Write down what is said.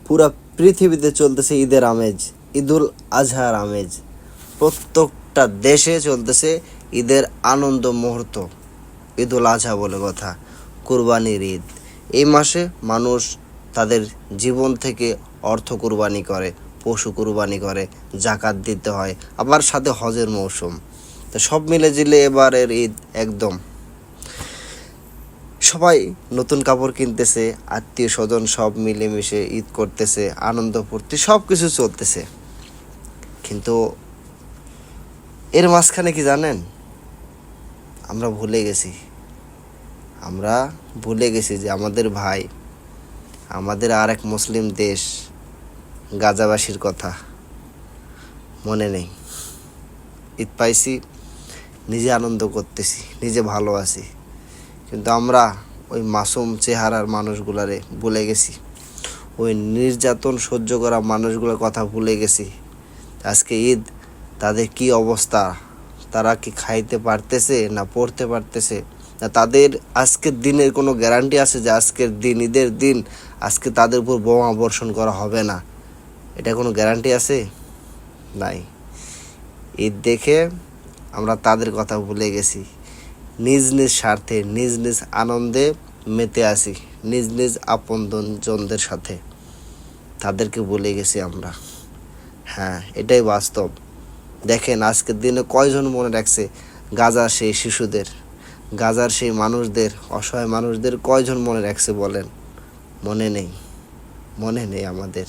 পুরা পৃথিবীতে চলতেছে ঈদের আমেজ, ঈদুল আজহার আমেজ। প্রত্যেকটা দেশে চলতেছে ঈদের আনন্দ মুহূর্ত। ঈদুল আজহা বলে কথা, কুরবানির ঈদ। এই মাসে মানুষ তাদের জীবন থেকে অর্থ কুরবানি করে, পশু কুরবানি করে, জাকাত দিতে হয়, আবার সাথে হজের মৌসুম। তো সব মিলে জিলে এবারের ঈদ একদম সবাই নতুন কাপড় কিনতেছে, আত্মীয় স্বজন সব মিলেমিশে ঈদ করতেছে, আনন্দ ফুর্তি সব কিছু চলতেছে। কিন্তু এর মাঝখানে কি জানেন, আমরা ভুলে গেছি যে আমাদের ভাই, আমাদের আর এক মুসলিম দেশ গাজাবাসীর কথা মনে নেই। ঈদ পাইছি, নিজে আনন্দ করতেছি, নিজে ভালো আছি, কিন্তু আমরা ওই মাসুম চেহারার মানুষগুলারে ভুলে গেছি, ওই নির্যাতন সহ্য করা মানুষগুলোর কথা ভুলে গেছি। আজকে ঈদ, তাদের কি অবস্থা, তারা কি খাইতে পারতেছে না পড়তে পারতেছে না, তাদের আজকের দিনের কোনো গ্যারান্টি আছে যে আজকের দিন, ঈদের দিন, আজকে তাদের উপর বোমা বর্ষণ করা হবে না? এটা কোনো গ্যারান্টি আছে? নাই। ঈদ দেখে আমরা তাদের কথা ভুলে গেছি, নিজ নিজ স্বার্থে, নিজ নিজ আনন্দে মেতে আসি, নিজ নিজ আপনজনদের সাথে, তাদেরকে ভুলে গেছি আমরা। হ্যাঁ, এটাই বাস্তব। দেখেন আজকের দিনে কয়জন মনে রাখছে গাজার সেই শিশুদের, গাজার সেই মানুষদের, অসহায় মানুষদের কয়জন মনে রাখছে বলেন? মনে নেই আমাদের।